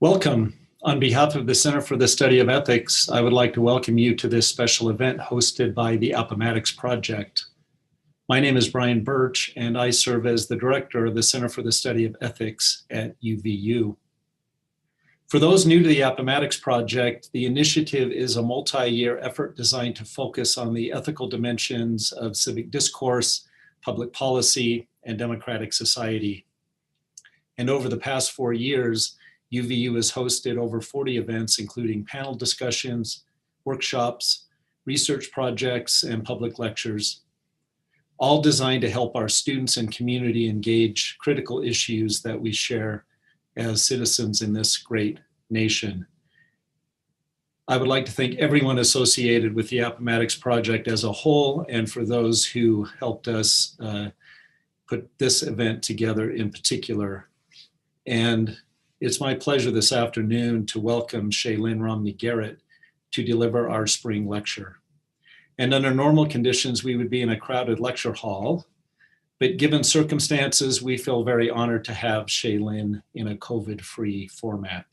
Welcome. On behalf of the Center for the Study of Ethics, I would like to welcome you to this special event hosted by the Appomattox Project. My name is Brian Birch, and I serve as the Director of the Center for the Study of Ethics at UVU. For those new to the Appomattox Project, the initiative is a multi-year effort designed to focus on the ethical dimensions of civic discourse, public policy, and democratic society. And over the past 4 years, UVU has hosted over 40 events, including panel discussions, workshops, research projects, and public lectures, all designed to help our students and community engage critical issues that we share as citizens in this great nation. I would like to thank everyone associated with the Appomattox Project as a whole, and for those who helped us put this event together in particular. And it's my pleasure this afternoon to welcome Shaylyn Romney Garrett to deliver our spring lecture. And under normal conditions, we would be in a crowded lecture hall, but given circumstances, we feel very honored to have Shaylyn in a COVID-free format.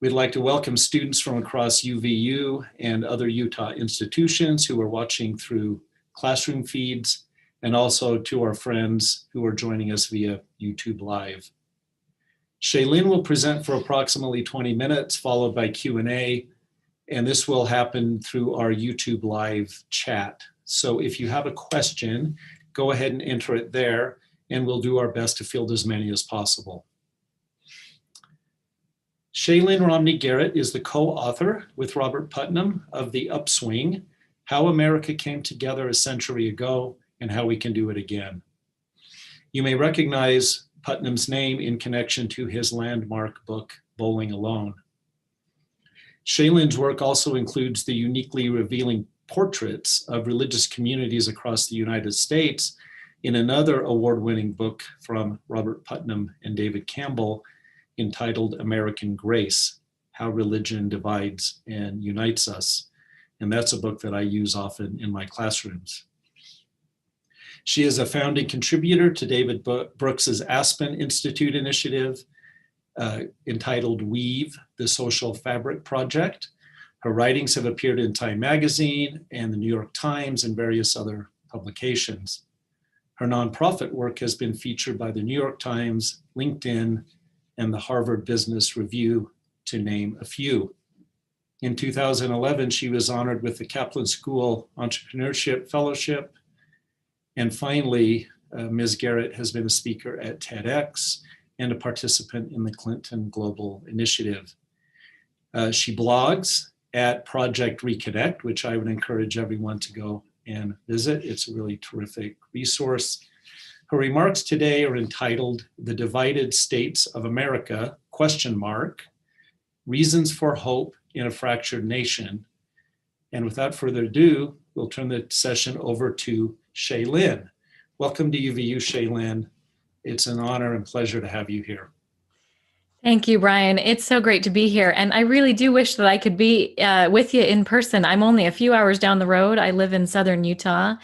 We'd like to welcome students from across UVU and other Utah institutions who are watching through classroom feeds, and also to our friends who are joining us via YouTube Live. Shaylyn will present for approximately 20 minutes, followed by Q&A, and this will happen through our YouTube Live chat. So if you have a question, go ahead and enter it there, and we'll do our best to field as many as possible. Shaylyn Romney Garrett is the co-author with Robert Putnam of the Upswing, How America Came Together a Century Ago and How We Can Do It Again. You may recognize Putnam's name in connection to his landmark book, Bowling Alone. Shaylyn's work also includes the uniquely revealing portraits of religious communities across the United States in another award-winning book from Robert Putnam and David Campbell entitled American Grace, How Religion Divides and Unites Us. And that's a book that I use often in my classrooms. She is a founding contributor to David Brooks's Aspen Institute initiative entitled Weave, the Social Fabric Project. Her writings have appeared in Time Magazine and the New York Times and various other publications. Her nonprofit work has been featured by the New York Times, LinkedIn, and the Harvard Business Review, to name a few. In 2011, she was honored with the Kaplan School Entrepreneurship Fellowship. And finally, Ms. Garrett has been a speaker at TEDx and a participant in the Clinton Global Initiative. She blogs at Project Reconnect, which I would encourage everyone to go and visit. It's a really terrific resource. Her remarks today are entitled The Divided States of America, ? Reasons for Hope in a Fractured Nation. And without further ado, we'll turn the session over to Shaylyn. Welcome to UVU, Shaylyn. It's an honor and pleasure to have you here. Thank you, Brian. It's so great to be here. And I really do wish that I could be with you in person. I'm only a few hours down the road. I live in southern Utah,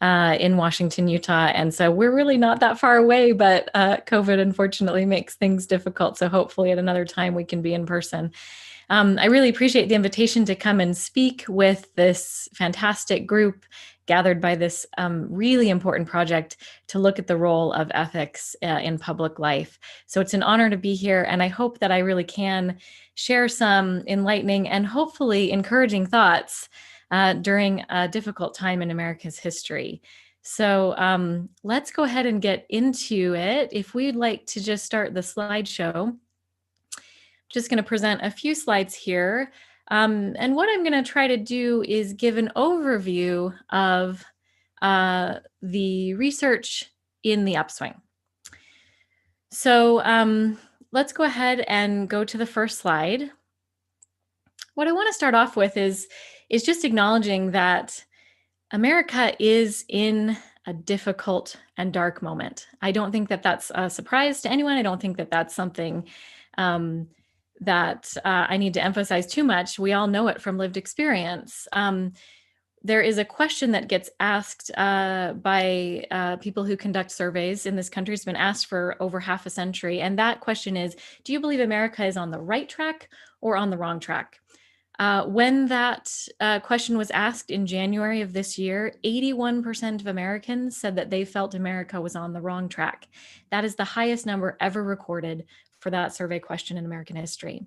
in Washington, Utah. And so we're really not that far away, but COVID unfortunately makes things difficult. So hopefully at another time we can be in person. I really appreciate the invitation to come and speak with this fantastic group gathered by this really important project to look at the role of ethics in public life. So it's an honor to be here, and I hope that I really can share some enlightening and hopefully encouraging thoughts during a difficult time in America's history. So let's go ahead and get into it. If we'd like to just start the slideshow, just going to present a few slides here. And what I'm going to try to do is give an overview of the research in the Upswing. So let's go ahead and go to the first slide. What I want to start off with is just acknowledging that America is in a difficult and dark moment. I don't think that that's a surprise to anyone. I don't think that that's something that I need to emphasize too much. We all know it from lived experience. there is a question that gets asked by people who conduct surveys in this country. It's been asked for over half a century. And that question is, do you believe America is on the right track or on the wrong track? When that question was asked in January of this year, 81% of Americans said that they felt America was on the wrong track. That is the highest number ever recorded for that survey question in American history.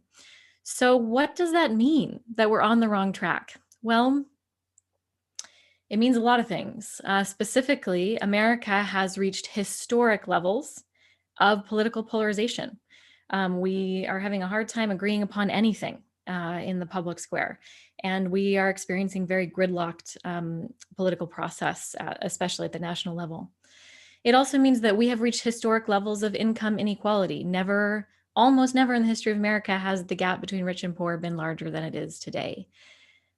So what does that mean, that we're on the wrong track? Well, it means a lot of things. Specifically, America has reached historic levels of political polarization. We are having a hard time agreeing upon anything in the public square. And we are experiencing very gridlocked political process, especially at the national level. It also means that we have reached historic levels of income inequality. Almost never in the history of America has the gap between rich and poor been larger than it is today.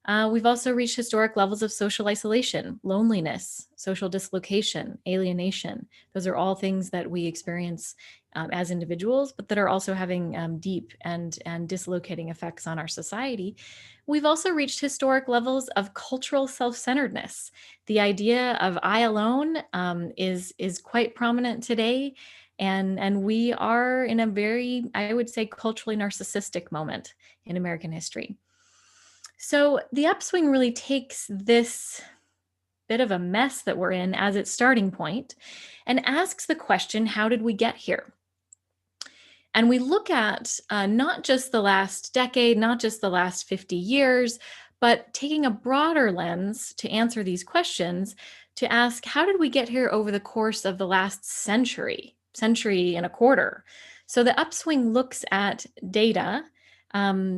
We've also reached historic levels of social isolation, loneliness, social dislocation, alienation. Those are all things that we experience as individuals, but that are also having deep and dislocating effects on our society. We've also reached historic levels of cultural self-centeredness. The idea of I alone is quite prominent today. And we are in a very, I would say, culturally narcissistic moment in American history. So the upswing really takes this bit of a mess that we're in as its starting point and asks the question, how did we get here? And we look at not just the last decade, not just the last 50 years, but taking a broader lens to answer these questions, to ask, how did we get here over the course of the last century and a quarter? So the upswing looks at data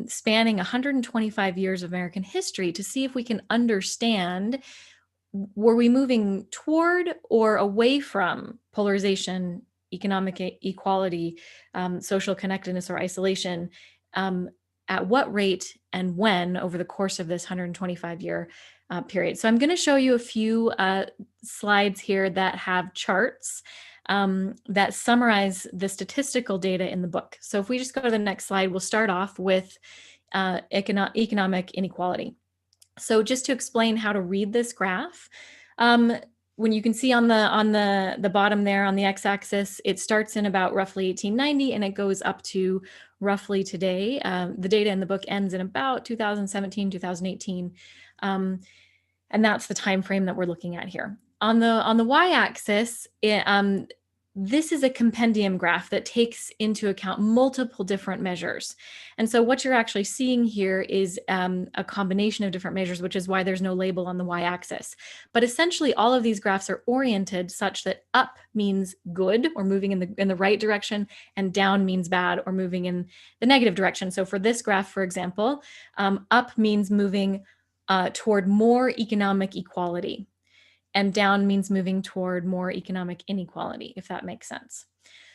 spanning 125 years of American history to see if we can understand, were we moving toward or away from polarization, economic equality, social connectedness, or isolation, at what rate and when over the course of this 125-year period. So I'm going to show you a few slides here that have charts that summarize the statistical data in the book. So if we just go to the next slide, we'll start off with economic inequality. So just to explain how to read this graph, when you can see on the bottom there on the x-axis, it starts in about roughly 1890 and it goes up to roughly today. The data in the book ends in about 2017, 2018. And that's the time frame that we're looking at here. On the y-axis, this is a compendium graph that takes into account multiple different measures. And so what you're actually seeing here is a combination of different measures, which is why there's no label on the y-axis. But essentially, all of these graphs are oriented such that up means good or moving in the right direction, and down means bad or moving in the negative direction. So for this graph, for example, up means moving toward more economic equality, and down means moving toward more economic inequality, if that makes sense.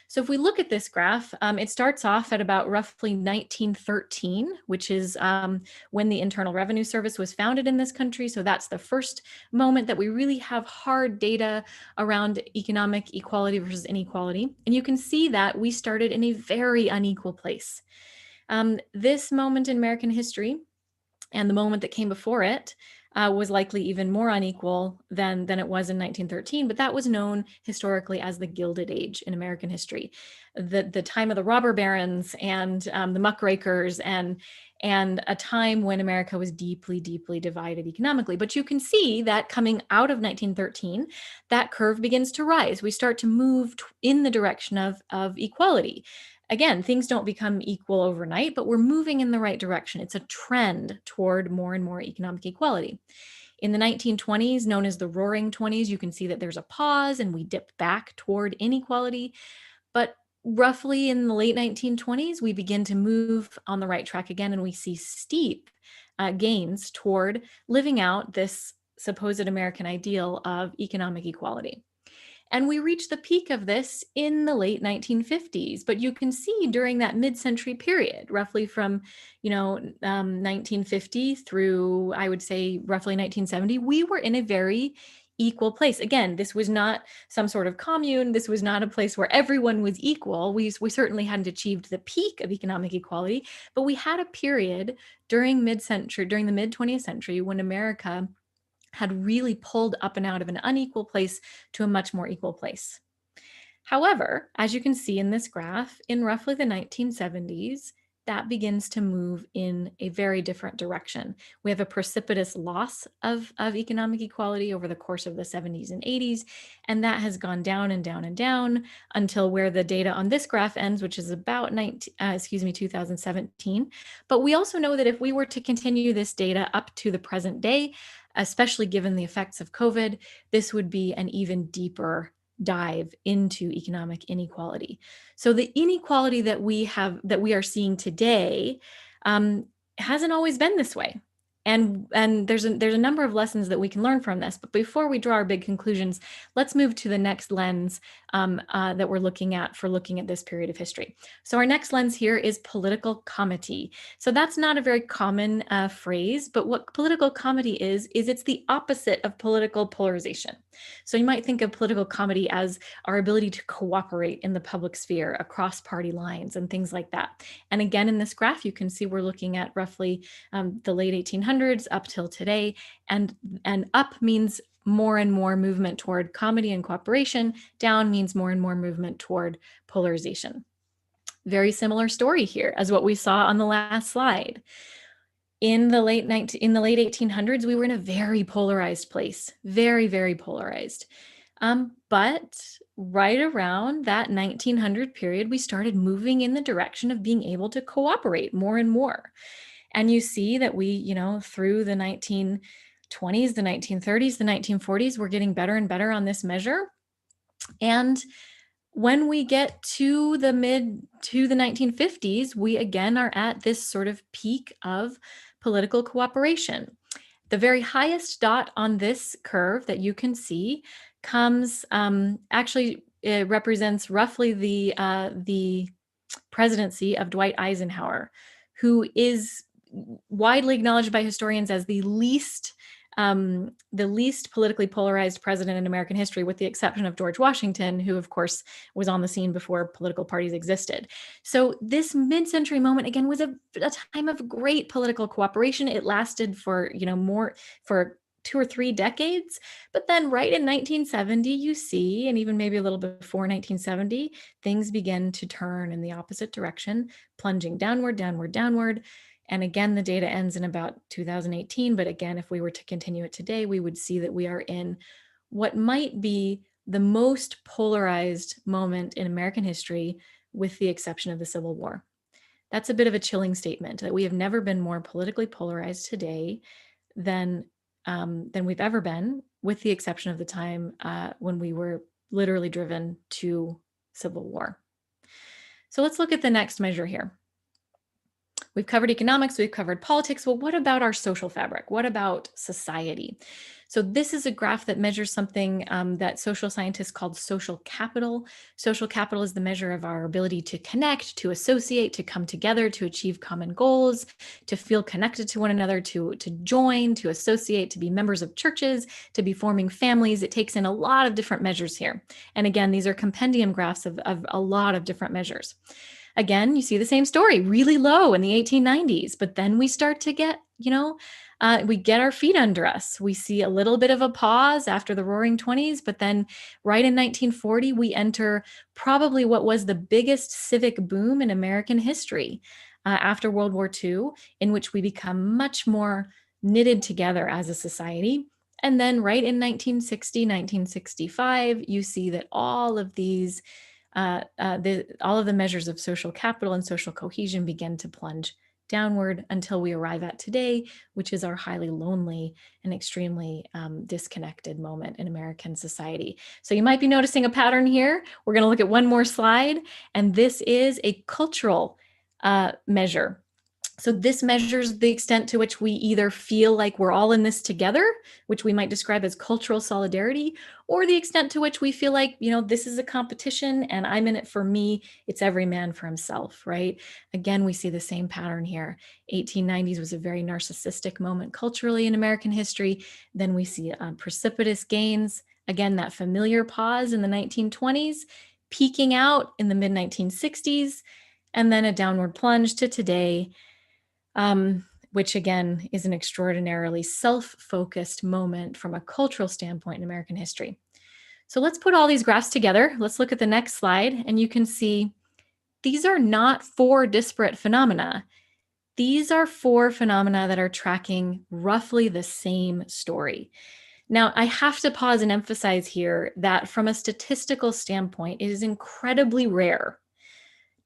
So if we look at this graph, it starts off at about roughly 1913, which is when the Internal Revenue Service was founded in this country. So that's the first moment that we really have hard data around economic equality versus inequality. And you can see that we started in a very unequal place. This moment in American history and the moment that came before it was likely even more unequal than it was in 1913, but that was known historically as the Gilded Age in American history, the time of the robber barons and the muckrakers, and a time when America was deeply, deeply divided economically. But you can see that coming out of 1913, that curve begins to rise. We start to move in the direction of equality. Again, things don't become equal overnight, but we're moving in the right direction. It's a trend toward more and more economic equality. In the 1920s, known as the Roaring 20s, you can see that there's a pause and we dip back toward inequality. But roughly in the late 1920s, we begin to move on the right track again, and we see steep gains toward living out this supposed American ideal of economic equality. And we reached the peak of this in the late 1950s. But you can see during that mid-century period, roughly from 1950 through, I would say, roughly 1970, we were in a very equal place. Again, this was not some sort of commune. This was not a place where everyone was equal. We certainly hadn't achieved the peak of economic equality, but we had a period during the mid-20th century when America had really pulled up and out of an unequal place to a much more equal place. However, as you can see in this graph, in roughly the 1970s, that begins to move in a very different direction. We have a precipitous loss of economic equality over the course of the 70s and 80s, and that has gone down and down and down until where the data on this graph ends, which is about 2017. But we also know that if we were to continue this data up to the present day, especially given the effects of COVID, this would be an even deeper dive into economic inequality. So the inequality that we are seeing today hasn't always been this way. And there's a number of lessons that we can learn from this. But before we draw our big conclusions, let's move to the next lens that we're looking at this period of history. So our next lens here is political comity. So that's not a very common phrase, but what political comity is it's the opposite of political polarization. So you might think of political comity as our ability to cooperate in the public sphere across party lines and things like that. And again, in this graph, you can see we're looking at roughly the late 1800s up till today, and up means more and more movement toward comity and cooperation. Down means more and more movement toward polarization. Very similar story here as what we saw on the last slide. In the late 1800s, we were in a very polarized place, very, very polarized. But right around that 1900 period, we started moving in the direction of being able to cooperate more and more. And you see that we, through the 1920s, the 1930s, the 1940s, we're getting better and better on this measure. And when we get to the 1950s, we again are at this sort of peak of political cooperation. The very highest dot on this curve that you can see comes, actually, it represents roughly the presidency of Dwight Eisenhower, who is widely acknowledged by historians as the least politically polarized president in American history, with the exception of George Washington, who, of course, was on the scene before political parties existed. So this mid-century moment, again, was a time of great political cooperation. It lasted for, for 2 or 3 decades. But then right in 1970, you see, and even maybe a little bit before 1970, things begin to turn in the opposite direction, plunging downward, downward, downward. And again, the data ends in about 2018. But again, if we were to continue it today, we would see that we are in what might be the most polarized moment in American history, with the exception of the Civil War. That's a bit of a chilling statement, that we have never been more politically polarized today than we've ever been, with the exception of the time when we were literally driven to civil war. So let's look at the next measure here. We've covered economics, we've covered politics. Well, what about our social fabric? What about society? So this is a graph that measures something that social scientists called social capital. Social capital is the measure of our ability to connect, to associate, to come together, to achieve common goals, to feel connected to one another, to join, to associate, to be members of churches, to be forming families. It takes in a lot of different measures here. And again, these are compendium graphs of a lot of different measures. Again, you see the same story, really low in the 1890s, but then we start to get, we get our feet under us. We see a little bit of a pause after the Roaring 20s, but then right in 1940, we enter probably what was the biggest civic boom in American history after World War II, in which we become much more knitted together as a society. And then right in 1960, 1965, you see that all of these all of the measures of social capital and social cohesion begin to plunge downward until we arrive at today, which is our highly lonely and extremely disconnected moment in American society. So you might be noticing a pattern here. We're going to look at one more slide, and this is a cultural measure. So this measures the extent to which we either feel like we're all in this together, which we might describe as cultural solidarity, or the extent to which we feel like, this is a competition and I'm in it for me. It's every man for himself, right? Again, we see the same pattern here. 1890s was a very narcissistic moment culturally in American history. Then we see precipitous gains. Again, that familiar pause in the 1920s, peaking out in the mid 1960s, and then a downward plunge to today. which again is an extraordinarily self-focused moment from a cultural standpoint in American history. So let's put all these graphs together. Let's look at the next slide, and you can see these are not four disparate phenomena. These are four phenomena that are tracking roughly the same story. Now, I have to pause and emphasize here that from a statistical standpoint, it is incredibly rare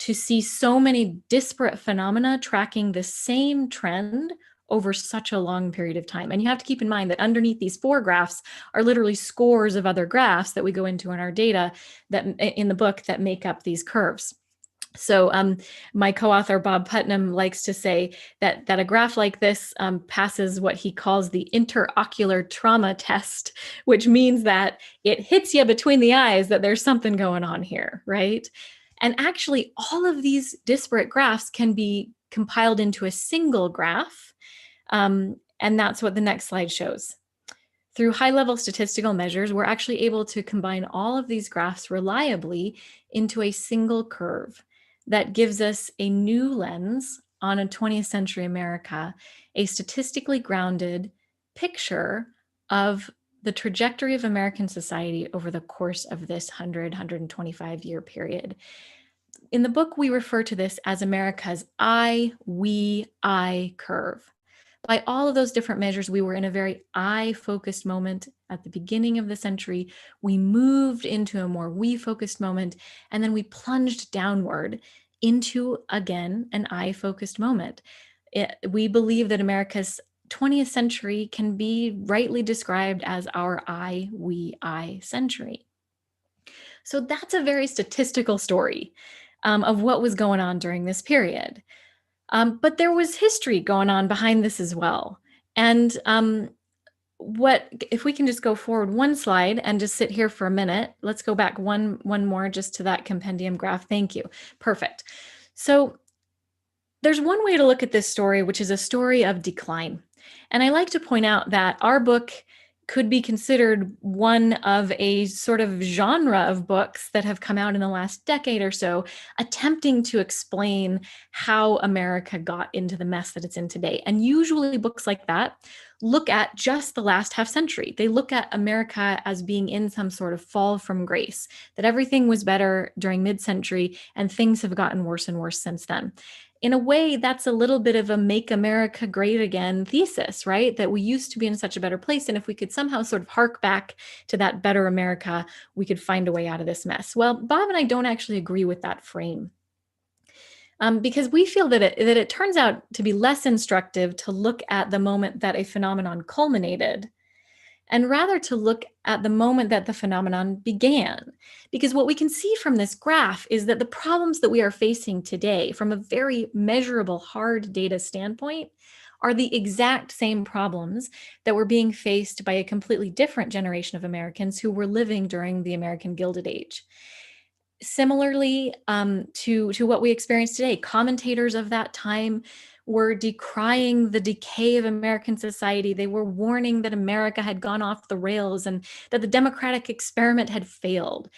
to see so many disparate phenomena tracking the same trend over such a long period of time. And you have to keep in mind that underneath these four graphs are literally scores of other graphs that we go into in our data that in the book that make up these curves. So my co-author Bob Putnam likes to say that a graph like this passes what he calls the interocular trauma test, which means that it hits you between the eyes that there's something going on here, right? And actually, all of these disparate graphs can be compiled into a single graph, and that's what the next slide shows. Through high-level statistical measures, we're actually able to combine all of these graphs reliably into a single curve that gives us a new lens on a 20th century America, a statistically grounded picture of the trajectory of American society over the course of this 125-year period. In the book, we refer to this as America's I, we, I curve. By all of those different measures, we were in a very I-focused moment at the beginning of the century. We moved into a more we-focused moment, and then we plunged downward into, again, an I-focused moment. We believe that America's 20th century can be rightly described as our I, we, I century. So that's a very statistical story of what was going on during this period. But there was history going on behind this as well. And if we can just go forward one slide and just sit here for a minute, let's go back one more just to that compendium graph. Thank you. Perfect. So there's one way to look at this story, which is a story of decline. And I like to point out that our book could be considered one of a sort of genre of books that have come out in the last decade or so, attempting to explain how America got into the mess that it's in today. And usually books like that look at just the last half century. They look at America as being in some sort of fall from grace, that everything was better during mid-century and things have gotten worse and worse since then. In a way, that's a little bit of a make America great again thesis, right? That we used to be in such a better place. And if we could somehow sort of hark back to that better America, we could find a way out of this mess. Well, Bob and I don't actually agree with that frame. Because we feel that it turns out to be less instructive to look at the moment that a phenomenon culminated, and rather to look at the moment that the phenomenon began. Because what we can see from this graph is that the problems that we are facing today, from a very measurable hard data standpoint, are the exact same problems that were being faced by a completely different generation of Americans who were living during the American Gilded Age. Similarly to what we experience today, commentators of that time were decrying the decay of American society. They were warning that America had gone off the rails and that the democratic experiment had failed.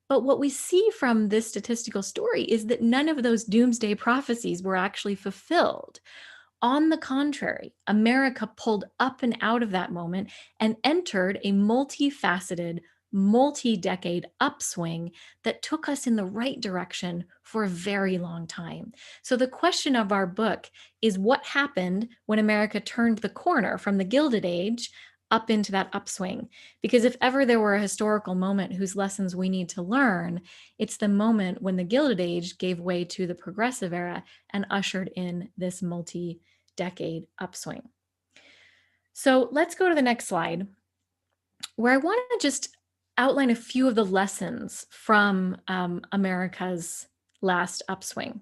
But what we see from this statistical story is that none of those doomsday prophecies were actually fulfilled. On the contrary, America pulled up and out of that moment and entered a multifaceted, multi-decade upswing that took us in the right direction for a very long time. So the question of our book is what happened when America turned the corner from the Gilded Age up into that upswing? Because if ever there were a historical moment whose lessons we need to learn, it's the moment when the Gilded Age gave way to the Progressive Era and ushered in this multi-decade upswing. So let's go to the next slide, where I want to just outline a few of the lessons from America's last upswing.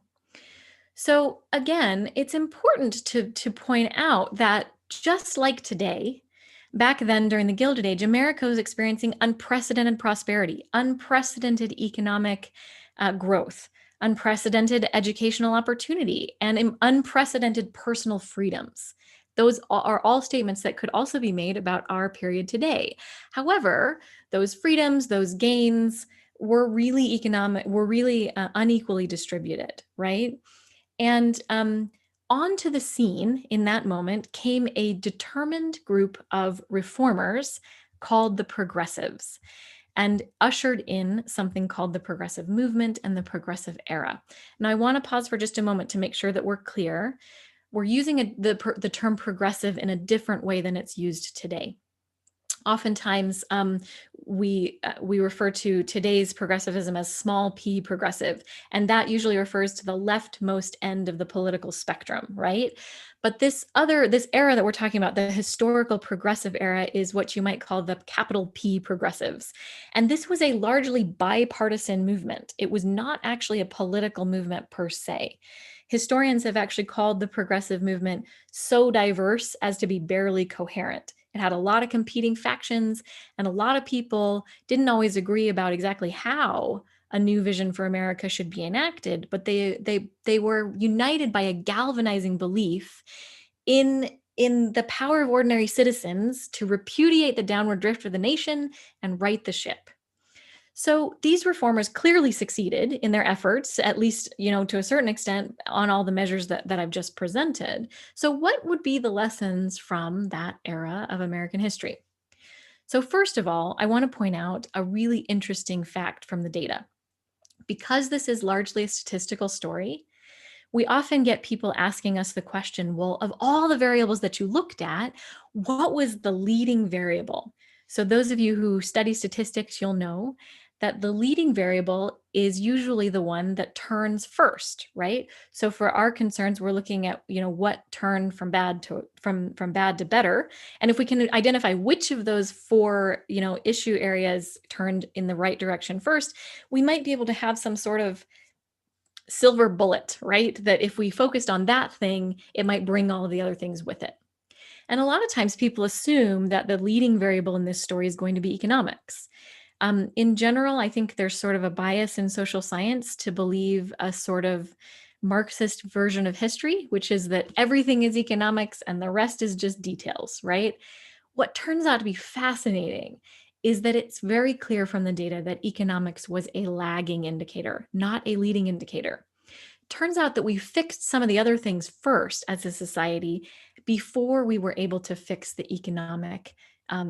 So again, it's important to point out that just like today, back then during the Gilded Age, America was experiencing unprecedented prosperity, unprecedented economic growth, unprecedented educational opportunity, and unprecedented personal freedoms. Those are all statements that could also be made about our period today. However, those freedoms, those gains were really unequally distributed, right? And onto the scene in that moment came a determined group of reformers called the progressives, and ushered in something called the progressive movement and the progressive era. Now, I want to pause for just a moment to make sure that we're clear. We're using the term progressive in a different way than it's used today. Oftentimes, we refer to today's progressivism as small p progressive, and that usually refers to the leftmost end of the political spectrum, right? But this era that we're talking about, the historical progressive era, is what you might call the capital P progressives. And this was a largely bipartisan movement. It was not actually a political movement per se. Historians have actually called the progressive movement so diverse as to be barely coherent. It had a lot of competing factions, and a lot of people didn't always agree about exactly how a new vision for America should be enacted, but they were united by a galvanizing belief in the power of ordinary citizens to repudiate the downward drift of the nation and right the ship. So these reformers clearly succeeded in their efforts, at least, to a certain extent, on all the measures that I've just presented. So what would be the lessons from that era of American history? So first of all, I want to point out a really interesting fact from the data. Because this is largely a statistical story, we often get people asking us the question, well, of all the variables that you looked at, what was the leading variable? So those of you who study statistics, you'll know that the leading variable is usually the one that turns first, right? So for our concerns, we're looking at, what turned from bad to better. And if we can identify which of those four, issue areas turned in the right direction first, we might be able to have some sort of silver bullet, right? That if we focused on that thing, it might bring all of the other things with it. And a lot of times people assume that the leading variable in this story is going to be economics. In general, I think there's sort of a bias in social science to believe a sort of Marxist version of history, which is that everything is economics and the rest is just details, right? What turns out to be fascinating is that it's very clear from the data that economics was a lagging indicator, not a leading indicator. Turns out that we fixed some of the other things first as a society before we were able to fix the economic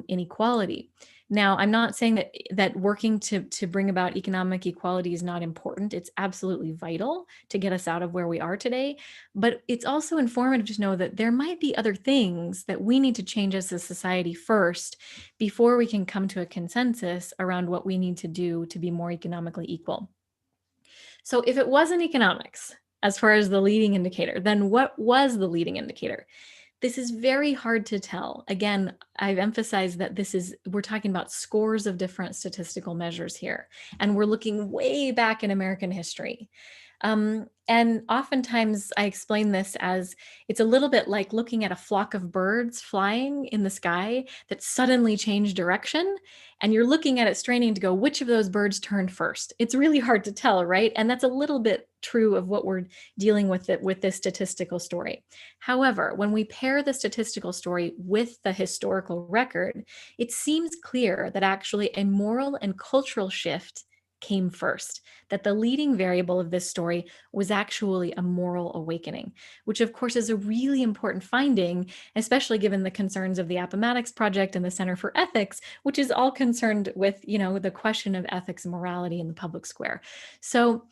inequality. Now, I'm not saying that working to bring about economic equality is not important. It's absolutely vital to get us out of where we are today. But it's also informative to know that there might be other things that we need to change as a society first before we can come to a consensus around what we need to do to be more economically equal. So if it wasn't economics, as far as the leading indicator, then what was the leading indicator? This is very hard to tell. Again, I've emphasized that we're talking about scores of different statistical measures here, and we're looking way back in American history. And oftentimes I explain this as it's a little bit like looking at a flock of birds flying in the sky that suddenly change direction. And you're looking at it straining to go, which of those birds turned first? It's really hard to tell, right? And that's a little bit true of what we're dealing with with this statistical story. However, when we pair the statistical story with the historical record, it seems clear that actually a moral and cultural shift came first, that the leading variable of this story was actually a moral awakening, which of course is a really important finding, especially given the concerns of the Appomattox Project and the Center for Ethics, which is all concerned with, the question of ethics and morality in the public square. So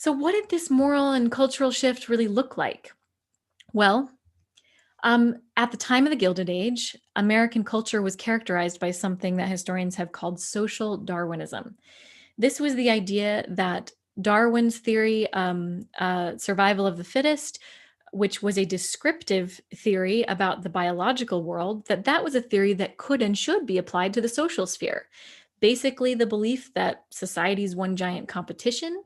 what did this moral and cultural shift really look like? Well, at the time of the Gilded Age, American culture was characterized by something that historians have called social Darwinism. This was the idea that Darwin's theory, survival of the fittest, which was a descriptive theory about the biological world, that was a theory that could and should be applied to the social sphere. Basically, the belief that society is one giant competition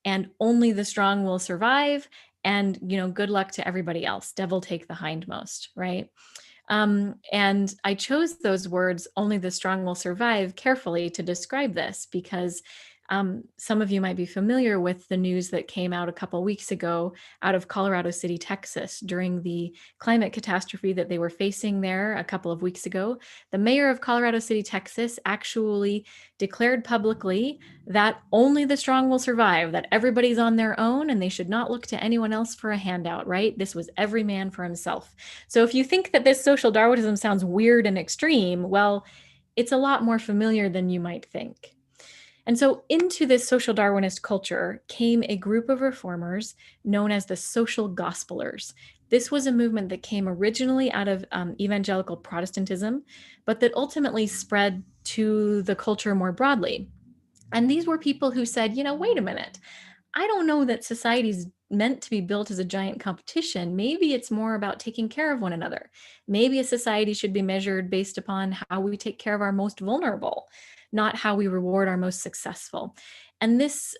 and only the strong will survive, and good luck to everybody else. Devil take the hindmost, right? And I chose those words, only the strong will survive, carefully to describe this, because Some of you might be familiar with the news that came out a couple weeks ago out of Colorado City, Texas, during the climate catastrophe that they were facing there a couple of weeks ago. The mayor of Colorado City, Texas, actually declared publicly that only the strong will survive, that everybody's on their own and they should not look to anyone else for a handout, right? This was every man for himself. So if you think that this social Darwinism sounds weird and extreme, well, it's a lot more familiar than you might think. And so into this social Darwinist culture came a group of reformers known as the social gospelers. This was a movement that came originally out of evangelical Protestantism, but that ultimately spread to the culture more broadly. And these were people who said, wait a minute, I don't know that society's meant to be built as a giant competition. Maybe it's more about taking care of one another. Maybe a society should be measured based upon how we take care of our most vulnerable, not how we reward our most successful. And this,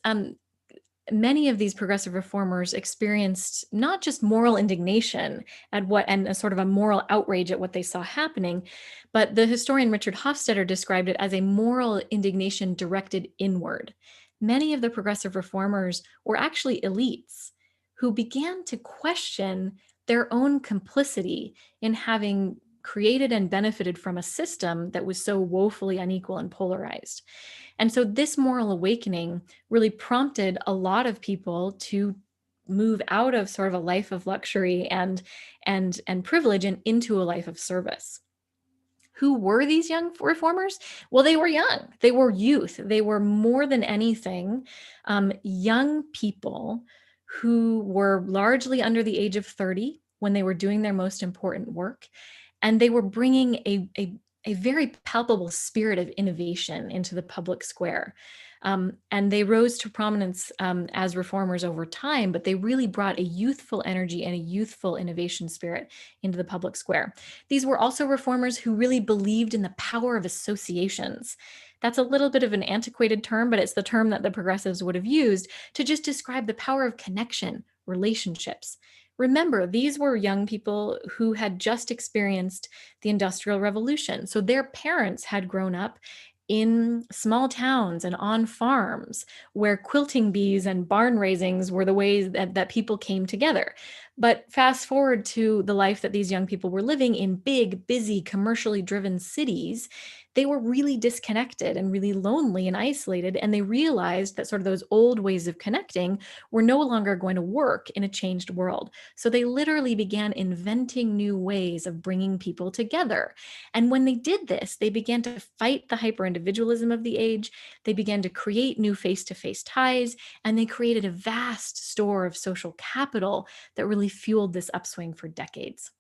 many of these progressive reformers experienced not just moral indignation at what, and a sort of a moral outrage at what they saw happening, but the historian Richard Hofstadter described it as a moral indignation directed inward. Many of the progressive reformers were actually elites who began to question their own complicity in having created and benefited from a system that was so woefully unequal and polarized. And so this moral awakening really prompted a lot of people to move out of sort of a life of luxury and privilege and into a life of service. Who were these young reformers? Well, they were young. They were youth. They were more than anything young people who were largely under the age of 30 when they were doing their most important work. And they were bringing a very palpable spirit of innovation into the public square. And they rose to prominence as reformers over time, but they really brought a youthful energy and a youthful innovation spirit into the public square. These were also reformers who really believed in the power of associations. That's a little bit of an antiquated term, but it's the term that the progressives would have used to just describe the power of connection, relationships. Remember, these were young people who had just experienced the Industrial Revolution. So their parents had grown up in small towns and on farms where quilting bees and barn raisings were the ways that people came together. But fast forward to the life that these young people were living in big, busy, commercially driven cities, they were really disconnected and really lonely and isolated. And they realized that sort of those old ways of connecting were no longer going to work in a changed world. So they literally began inventing new ways of bringing people together. And when they did this, they began to fight the hyper-individualism of the age. They began to create new face-to-face ties, and they created a vast store of social capital that really fueled this upswing for decades.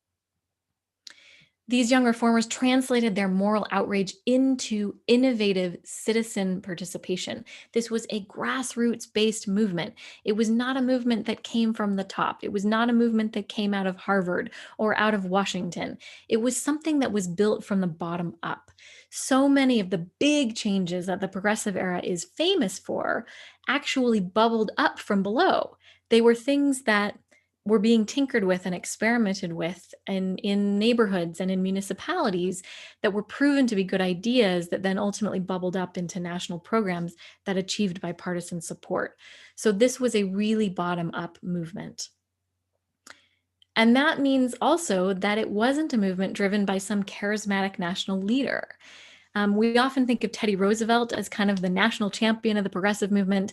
These young reformers translated their moral outrage into innovative citizen participation. This was a grassroots-based movement. It was not a movement that came from the top. It was not a movement that came out of Harvard or out of Washington. It was something that was built from the bottom up. So many of the big changes that the progressive era is famous for actually bubbled up from below. They were things that were being tinkered with and experimented with in neighborhoods and in municipalities that were proven to be good ideas that then ultimately bubbled up into national programs that achieved bipartisan support. So this was a really bottom-up movement. And that means also that it wasn't a movement driven by some charismatic national leader. We often think of Teddy Roosevelt as kind of the national champion of the progressive movement,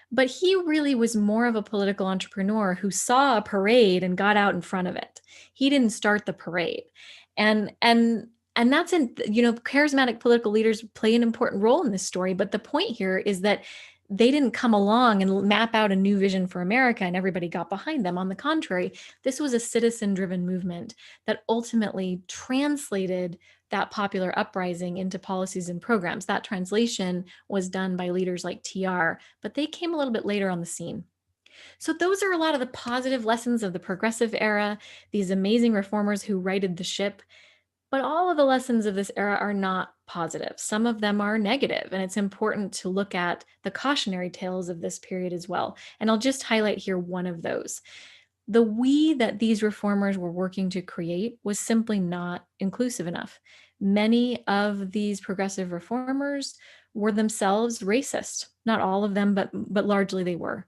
but he really was more of a political entrepreneur who saw a parade and got out in front of it. He didn't start the parade. And that's charismatic political leaders play an important role in this story, but the point here is that they didn't come along and map out a new vision for America and everybody got behind them. On the contrary, this was a citizen-driven movement that ultimately translated that popular uprising into policies and programs. That translation was done by leaders like TR, but they came a little bit later on the scene. So those are a lot of the positive lessons of the progressive era, these amazing reformers who righted the ship. But all of the lessons of this era are not positive. Some of them are negative, and it's important to look at the cautionary tales of this period as well. And I'll just highlight here one of those. The we that these reformers were working to create was simply not inclusive enough. Many of these progressive reformers were themselves racist. Not all of them, but largely they were.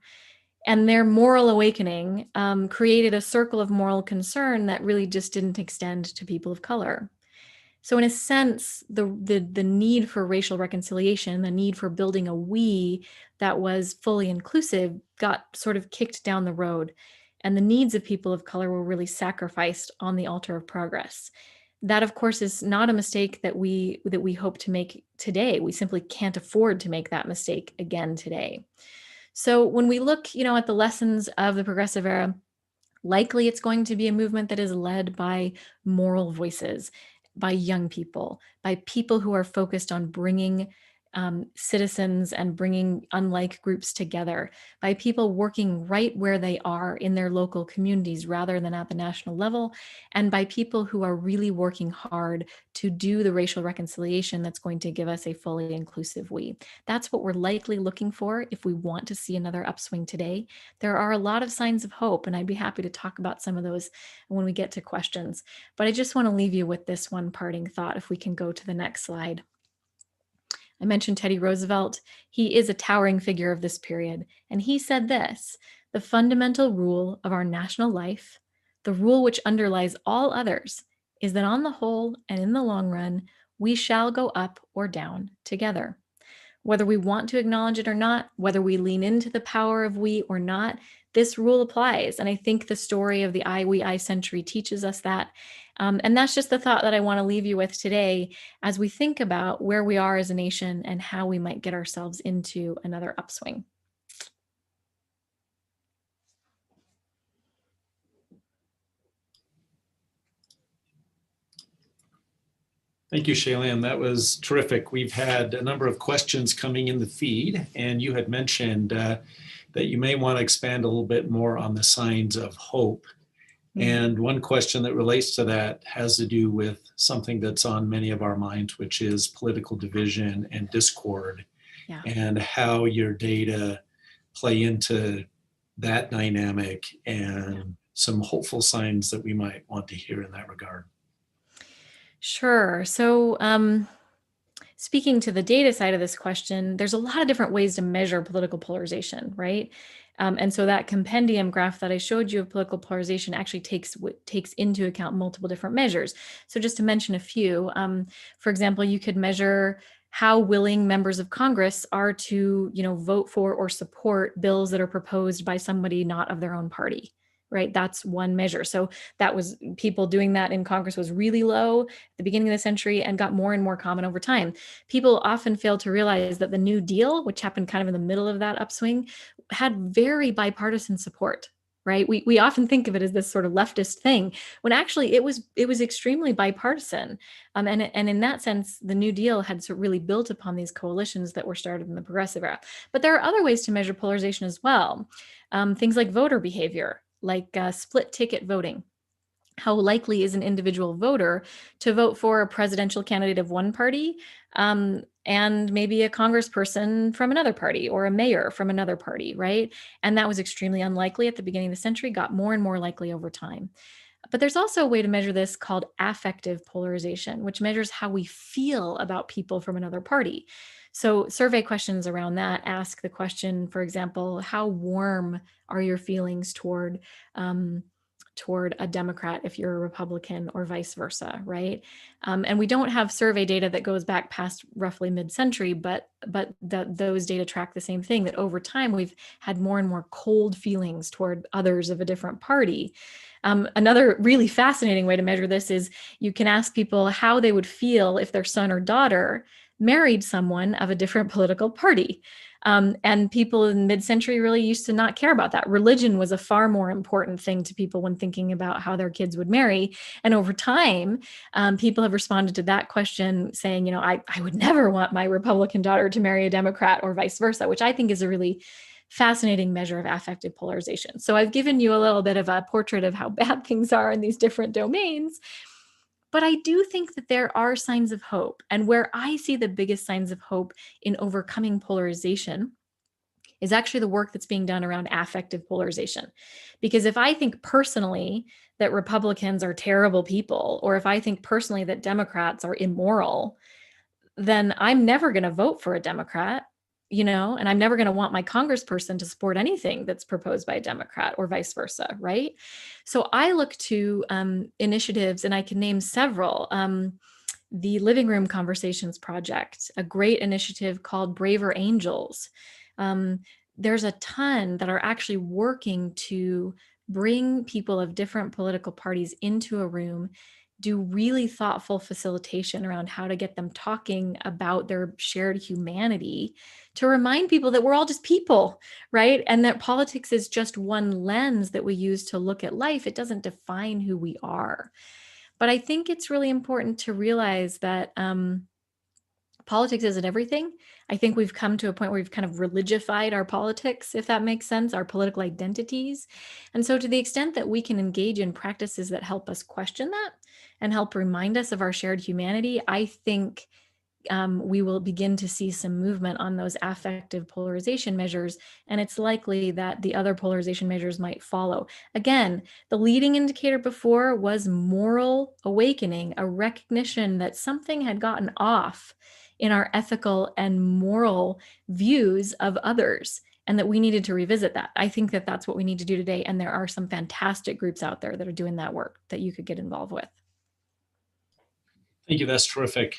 And their moral awakening created a circle of moral concern that really just didn't extend to people of color. So in a sense, the need for racial reconciliation, the need for building a we that was fully inclusive got sort of kicked down the road. And the needs of people of color were really sacrificed on the altar of progress. That, of course, is not a mistake that we hope to make today. We simply can't afford to make that mistake again today. So when we look, at the lessons of the progressive era, likely it's going to be a movement that is led by moral voices, by young people, by people who are focused on bringing citizens and bringing unlike groups together, by people working right where they are in their local communities rather than at the national level, and by people who are really working hard to do the racial reconciliation that's going to give us a fully inclusive we. That's what we're likely looking for if we want to see another upswing today. There are a lot of signs of hope, and I'd be happy to talk about some of those when we get to questions. But I just want to leave you with this one parting thought, if we can go to the next slide. I mentioned Teddy Roosevelt. He is a towering figure of this period. And he said this: the fundamental rule of our national life, the rule which underlies all others, is that on the whole and in the long run, we shall go up or down together. Whether we want to acknowledge it or not, whether we lean into the power of we or not, this rule applies. And I think the story of the I, we, I century teaches us that. And that's just the thought that I want to leave you with today as we think about where we are as a nation and how we might get ourselves into another upswing. Thank you, Shaylyn. That was terrific. We've had a number of questions coming in the feed, and you had mentioned that you may want to expand a little bit more on the signs of hope. And one question that relates to that has to do with something that's on many of our minds, which is political division and discord, and how your data play into that dynamic and some hopeful signs that we might want to hear in that regard. Sure. So speaking to the data side of this question, there's a lot of different ways to measure political polarization, right? And so that compendium graph that I showed you of political polarization actually takes into account multiple different measures. So just to mention a few, for example, you could measure how willing members of Congress are to, vote for or support bills that are proposed by somebody not of their own party. Right, that's one measure. So that was, people doing that in Congress was really low at the beginning of the century and got more and more common over time. People often fail to realize that the New Deal, which happened kind of in the middle of that upswing, had very bipartisan support. Right, we often think of it as this sort of leftist thing, when actually it was extremely bipartisan, and in that sense, the New Deal had really built upon these coalitions that were started in the progressive era. But there are other ways to measure polarization as well, things like voter behavior, like split ticket voting. How likely is an individual voter to vote for a presidential candidate of one party and maybe a congressperson from another party or a mayor from another party, right? And that was extremely unlikely at the beginning of the century, got more and more likely over time. But there's also a way to measure this called affective polarization, which measures how we feel about people from another party. So survey questions around that ask the question, for example, how warm are your feelings toward a Democrat if you're a Republican, or vice versa, right? And we don't have survey data that goes back past roughly mid-century, but those data track the same thing, that over time we've had more and more cold feelings toward others of a different party. Another really fascinating way to measure this is you can ask people how they would feel if their son or daughter married someone of a different political party. And people in mid-century really used to not care about that. Religion was a far more important thing to people when thinking about how their kids would marry. And over time, people have responded to that question saying, I would never want my Republican daughter to marry a Democrat, or vice versa, which I think is a really fascinating measure of affective polarization. So I've given you a little bit of a portrait of how bad things are in these different domains. But I do think that there are signs of hope. And where I see the biggest signs of hope in overcoming polarization is actually the work that's being done around affective polarization. Because if I think personally that Republicans are terrible people, or if I think personally that Democrats are immoral, then I'm never going to vote for a Democrat. and I'm never going to want my congressperson to support anything that's proposed by a Democrat or vice versa, right? So I look to initiatives, and I can name several. The Living Room Conversations Project, a great initiative called Braver Angels. There's a ton that are actually working to bring people of different political parties into a room, do really thoughtful facilitation around how to get them talking about their shared humanity, to remind people that we're all just people, right? And that politics is just one lens that we use to look at life. It doesn't define who we are. But I think it's really important to realize that politics isn't everything. I think we've come to a point where we've kind of religified our politics, if that makes sense, our political identities. And so to the extent that we can engage in practices that help us question that and help remind us of our shared humanity, I think we will begin to see some movement on those affective polarization measures. And it's likely that the other polarization measures might follow. Again, the leading indicator before was moral awakening, a recognition that something had gotten off in our ethical and moral views of others, and that we needed to revisit that. I think that that's what we need to do today. And there are some fantastic groups out there that are doing that work that you could get involved with. Thank you. That's terrific.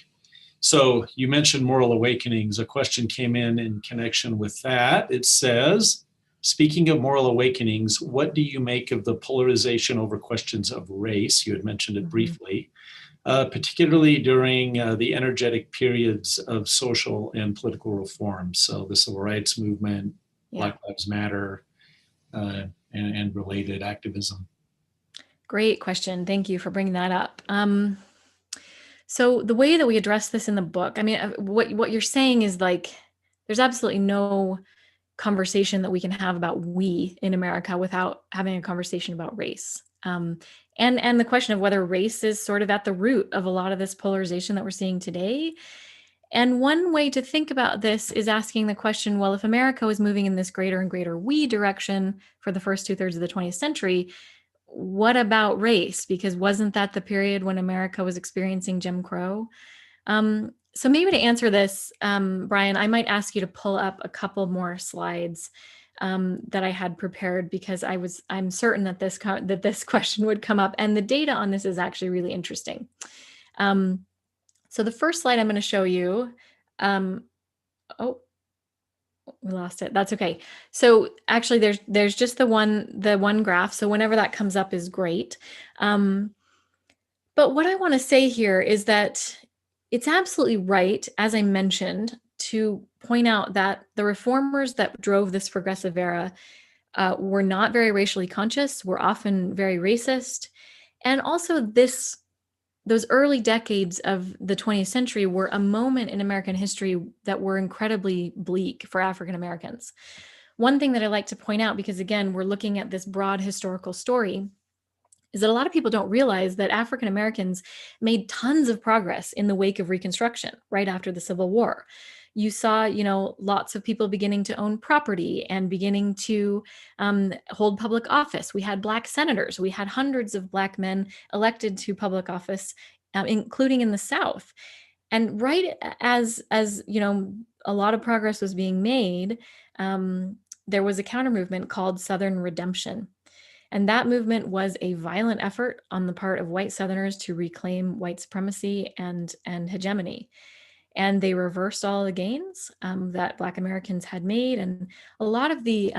So you mentioned moral awakenings. A question came in connection with that. It says, speaking of moral awakenings, what do you make of the polarization over questions of race? You had mentioned it briefly, particularly during the energetic periods of social and political reform. So the Civil Rights Movement, Black Lives Matter, and related activism. Great question. Thank you for bringing that up. So the way that we address this in the book, I mean, what you're saying is like, there's absolutely no conversation that we can have about we in America without having a conversation about race. And the question of whether race is sort of at the root of a lot of this polarization that we're seeing today. And one way to think about this is asking the question, well, if America was moving in this greater and greater we direction for the first 2/3 of the 20th century, what about race? Because wasn't that the period when America was experiencing Jim Crow? So maybe to answer this, Brian, I might ask you to pull up a couple more slides that I had prepared, because I'm certain that this question would come up, and the data on this is actually really interesting. So the first slide I'm going to show you, oh, we lost it. That's okay. So actually there's just the one graph. So whenever that comes up is great. But what I want to say here is that it's absolutely right, as I mentioned, to point out that the reformers that drove this progressive era were not very racially conscious, were often very racist. And also those early decades of the 20th century were a moment in American history that were incredibly bleak for African Americans. One thing that I like to point out, because again, we're looking at this broad historical story, is that a lot of people don't realize that African Americans made tons of progress in the wake of Reconstruction right after the Civil War. You saw, lots of people beginning to own property and beginning to hold public office. We had Black senators. We had hundreds of Black men elected to public office, including in the South. And right as a lot of progress was being made, there was a counter movement called Southern Redemption. And that movement was a violent effort on the part of white Southerners to reclaim white supremacy and hegemony. And they reversed all the gains that Black Americans had made. And a lot of the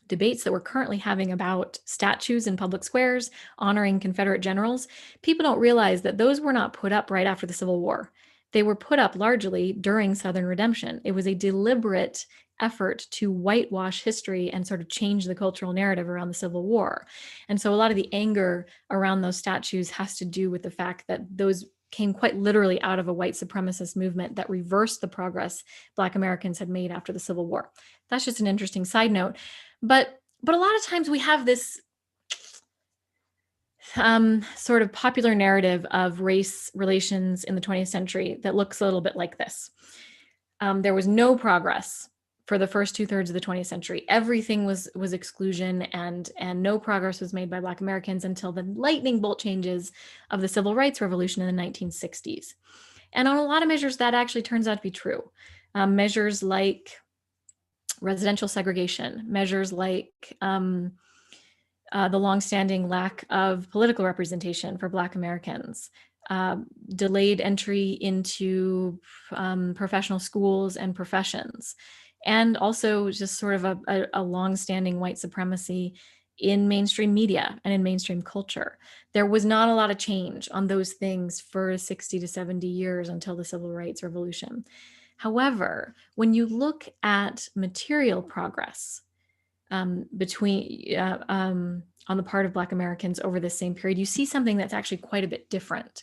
debates that we're currently having about statues in public squares honoring Confederate generals, people don't realize that those were not put up right after the Civil War. They were put up largely during Southern Redemption. It was a deliberate effort to whitewash history and sort of change the cultural narrative around the Civil War. And so a lot of the anger around those statues has to do with the fact that those came quite literally out of a white supremacist movement that reversed the progress Black Americans had made after the Civil War. That's just an interesting side note. But a lot of times we have this sort of popular narrative of race relations in the 20th century that looks a little bit like this. There was no progress for the first 2/3 of the 20th century. Everything was exclusion, and no progress was made by Black Americans until the lightning bolt changes of the Civil Rights Revolution in the 1960s. And on a lot of measures, that actually turns out to be true. Measures like residential segregation, measures like the longstanding lack of political representation for Black Americans, delayed entry into professional schools and professions, and also just sort of a longstanding white supremacy in mainstream media and in mainstream culture. There was not a lot of change on those things for 60 to 70 years until the Civil Rights Revolution. However, when you look at material progress, between on the part of Black Americans over the same period, you see something that's actually quite a bit different.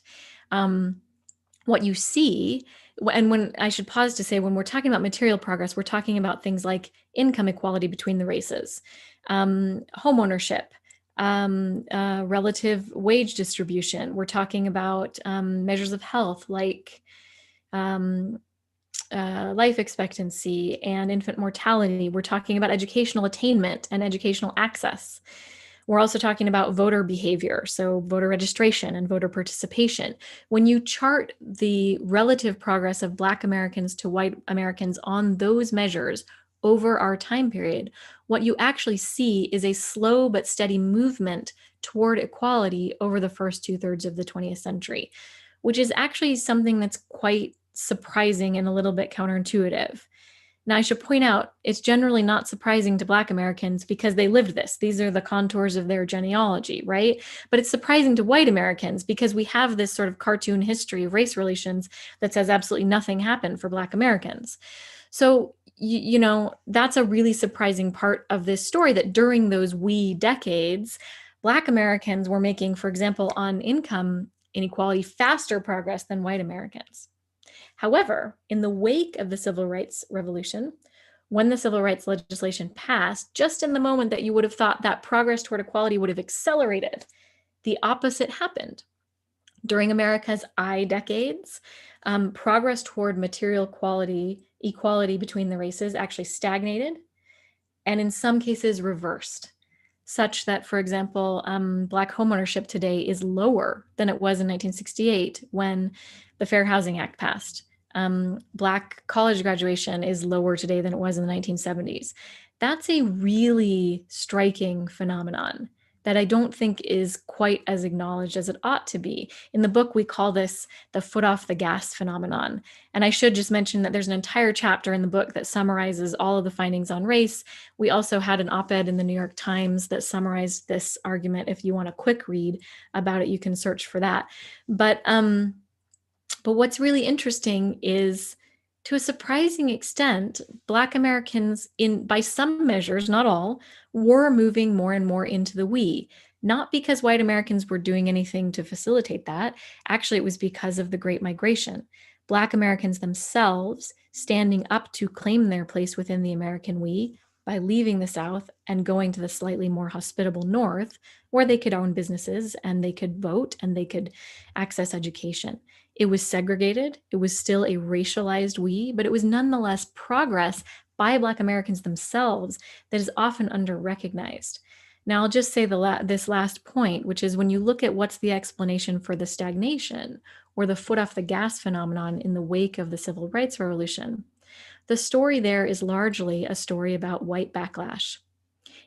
What you see, and when I should pause to say, when we're talking about material progress, we're talking about things like income equality between the races, home ownership, relative wage distribution. We're talking about measures of health like life expectancy and infant mortality. We're talking about educational attainment and educational access. We're also talking about voter behavior, so voter registration and voter participation. When you chart the relative progress of Black Americans to white Americans on those measures over our time period, what you actually see is a slow but steady movement toward equality over the first 2/3 of the 20th century, which is actually something that's quite surprising and a little bit counterintuitive. Now, I should point out, it's generally not surprising to Black Americans because they lived this. These are the contours of their genealogy, right? But it's surprising to white Americans because we have this sort of cartoon history of race relations that says absolutely nothing happened for Black Americans. So, you know, that's a really surprising part of this story, that during those wee decades, Black Americans were making, for example, on income inequality, faster progress than white Americans. However, in the wake of the Civil Rights Revolution, when the civil rights legislation passed, just in the moment that you would have thought that progress toward equality would have accelerated, the opposite happened. During America's I decades, progress toward material equality between the races actually stagnated, and in some cases reversed, such that, for example, Black homeownership today is lower than it was in 1968 when the Fair Housing Act passed. Black college graduation is lower today than it was in the 1970s. That's a really striking phenomenon that I don't think is quite as acknowledged as it ought to be. In the book, we call this the foot off the gas phenomenon. And I should just mention that there's an entire chapter in the book that summarizes all of the findings on race. We also had an op-ed in the New York Times that summarized this argument. If you want a quick read about it, you can search for that. But what's really interesting is, to a surprising extent, Black Americans, by some measures, not all, were moving more and more into the we. Not because white Americans were doing anything to facilitate that. Actually, it was because of the Great Migration. Black Americans themselves standing up to claim their place within the American we by leaving the South and going to the slightly more hospitable North, where they could own businesses and they could vote and they could access education. It was segregated. It was still a racialized we, but it was nonetheless progress by Black Americans themselves that is often under-recognized. Now, I'll just say this last point, which is when you look at what's the explanation for the stagnation or the foot off the gas phenomenon in the wake of the Civil Rights Revolution, the story there is largely a story about white backlash.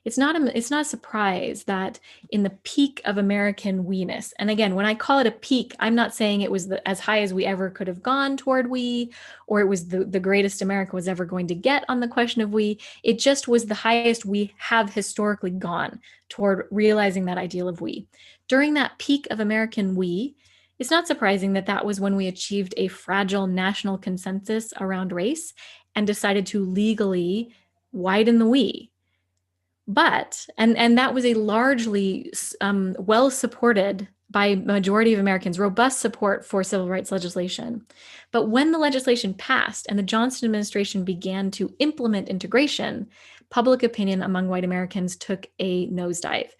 It's not a surprise that in the peak of American we-ness, and again, when I call it a peak, I'm not saying it was as high as we ever could have gone toward we, or it was the greatest America was ever going to get on the question of we. It just was the highest we have historically gone toward realizing that ideal of we. During that peak of American we, it's not surprising that that was when we achieved a fragile national consensus around race and decided to legally widen the we. But, and that was a largely well supported by a majority of Americans, robust support for civil rights legislation. But when the legislation passed and the Johnson administration began to implement integration, public opinion among white Americans took a nosedive.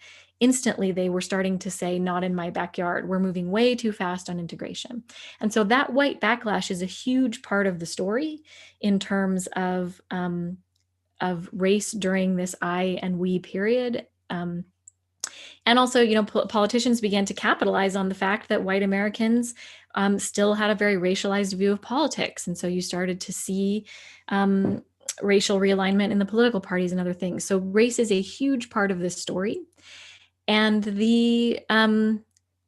Instantly, they were starting to say, not in my backyard. We're moving way too fast on integration. And so that white backlash is a huge part of the story in terms of race during this I and we period. And also, you know, politicians began to capitalize on the fact that white Americans still had a very racialized view of politics. And so you started to see racial realignment in the political parties and other things. So race is a huge part of this story. And the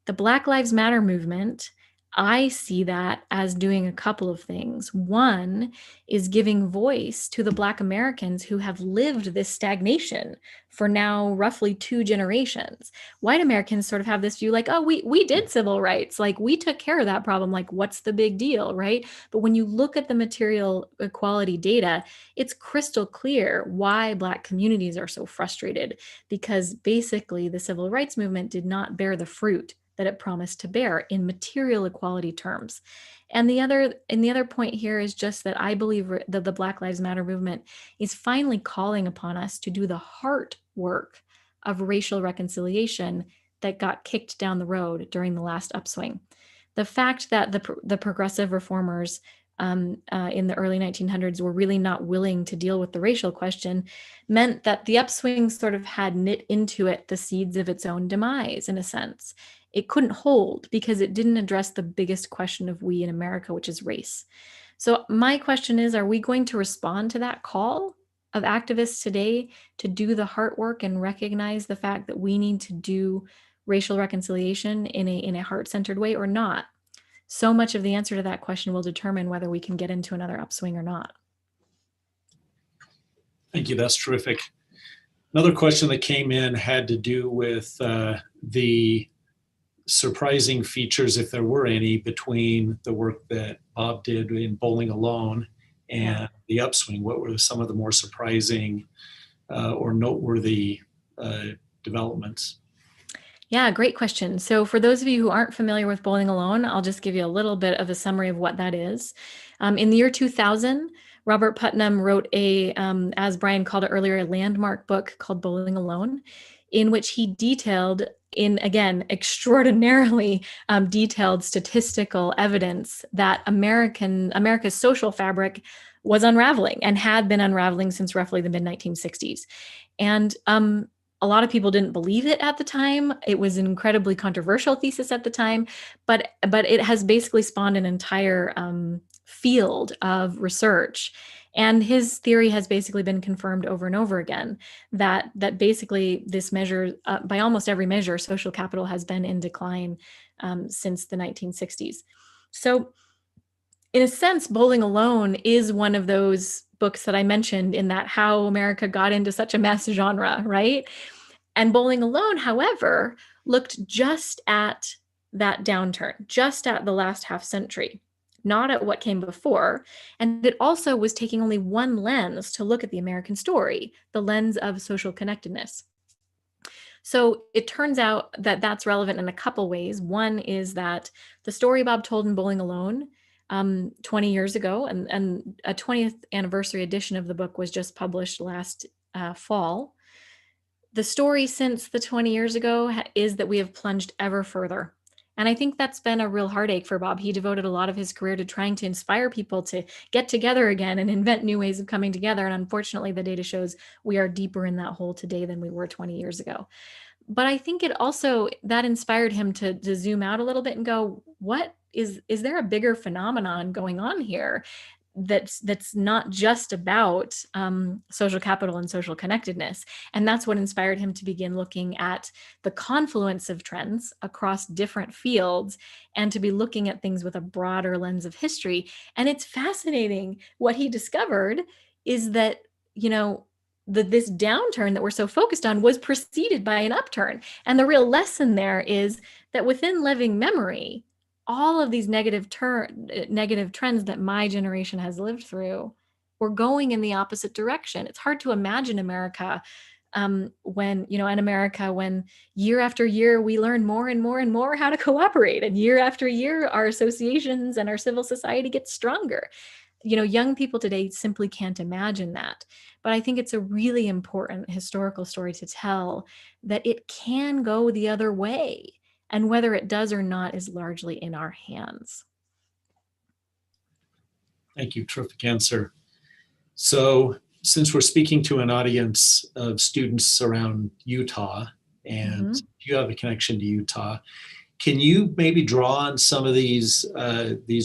Black Lives Matter movement, I see that as doing a couple of things. One is giving voice to the Black Americans who have lived this stagnation for now roughly 2 generations. White Americans sort of have this view like, oh, we did civil rights, like we took care of that problem, like what's the big deal, right? But when you look at the material equality data, it's crystal clear why Black communities are so frustrated, because basically the civil rights movement did not bear the fruit that it promised to bear in material equality terms. And the other point here is just that I believe that the Black Lives Matter movement is finally calling upon us to do the heart work of racial reconciliation that got kicked down the road during the last upswing. The fact that the progressive reformers in the early 1900s were really not willing to deal with the racial question meant that the upswing sort of had knit into it the seeds of its own demise, in a sense. It couldn't hold because it didn't address the biggest question of we in America, which is race. So my question is, are we going to respond to that call of activists today to do the heart work and recognize the fact that we need to do racial reconciliation in a heart-centered way or not? So much of the answer to that question will determine whether we can get into another upswing or not. Thank you. That's terrific. Another question that came in had to do with the surprising features, if there were any, between the work that Bob did in Bowling Alone and the upswing. What were some of the more surprising or noteworthy developments? Yeah, great question. So for those of you who aren't familiar with Bowling Alone, I'll just give you a little bit of a summary of what that is. In the year 2000, Robert Putnam wrote as Brian called it earlier, a landmark book called Bowling Alone, in which he detailed, in again extraordinarily detailed statistical evidence that America's social fabric was unraveling and had been unraveling since roughly the mid 1960s. And a lot of people didn't believe it at the time. It was an incredibly controversial thesis at the time, but it has basically spawned an entire field of research. And his theory has basically been confirmed over and over again, that basically this measure, by almost every measure, social capital has been in decline since the 1960s. So in a sense, Bowling Alone is one of those books that I mentioned in that how America got into such a mess genre, right? And Bowling Alone, however, looked just at that downturn, just at the last half century, not at what came before. And it also was taking only one lens to look at the American story, the lens of social connectedness. So it turns out that that's relevant in a couple ways. One is that the story Bob told in Bowling Alone 20 years ago, and a 20th anniversary edition of the book was just published last fall. The story since the 20 years ago is that we have plunged ever further. And I think that's been a real heartache for Bob. He devoted a lot of his career to trying to inspire people to get together again and invent new ways of coming together. And unfortunately, the data shows we are deeper in that hole today than we were 20 years ago. But I think it also, that inspired him to zoom out a little bit and go, what is there a bigger phenomenon going on here that's not just about social capital and social connectedness? And that's what inspired him to begin looking at the confluence of trends across different fields and to be looking at things with a broader lens of history. And it's fascinating. What he discovered is that, you know, this downturn that we're so focused on was preceded by an upturn. And the real lesson there is that within living memory, all of these negative trends that my generation has lived through were going in the opposite direction. It's hard to imagine America when year after year we learn more and more and more how to cooperate, and year after year our associations and our civil society gets stronger. Young people today simply can't imagine that. But I think it's a really important historical story to tell, that it can go the other way. And whether it does or not is largely in our hands. Thank you. Terrific answer. So since we're speaking to an audience of students around Utah, and you have a connection to Utah. Can you maybe draw on some of these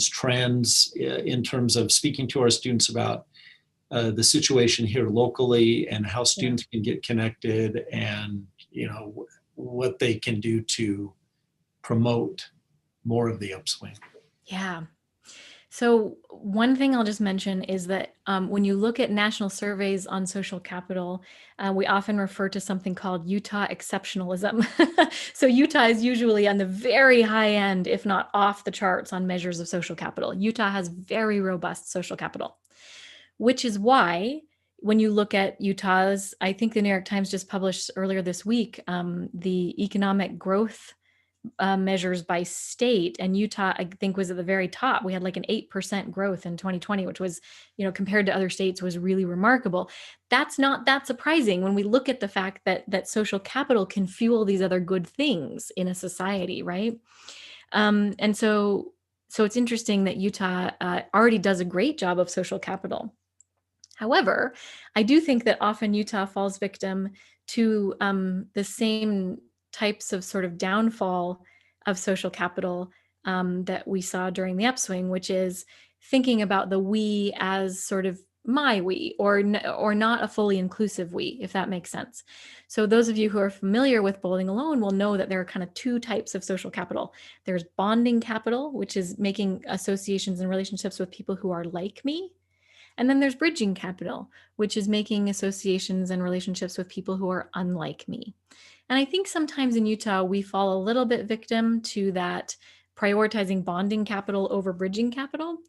trends in terms of speaking to our students about the situation here locally and how students can get connected, and what they can do to promote more of the upswing? Yeah. So one thing I'll just mention is that when you look at national surveys on social capital, we often refer to something called Utah exceptionalism. So Utah is usually on the very high end, if not off the charts, on measures of social capital. Utah has very robust social capital, which is why when you look at Utah's, I think the New York Times just published earlier this week, the economic growth measures by state, and Utah, I think, was at the very top. We had like an 8% growth in 2020, which was, compared to other states, was really remarkable. That's not that surprising when we look at the fact that social capital can fuel these other good things in a society, right? And so it's interesting that Utah already does a great job of social capital. However, I do think that often Utah falls victim to the same types of sort of downfall of social capital that we saw during the upswing, which is thinking about the we as sort of my we, or not a fully inclusive we, if that makes sense. So those of you who are familiar with Bowling Alone will know that there are kind of two types of social capital. There's bonding capital, which is making associations and relationships with people who are like me. And then there's bridging capital, which is making associations and relationships with people who are unlike me. And I think sometimes in Utah, we fall a little bit victim to that, prioritizing bonding capital over bridging capital.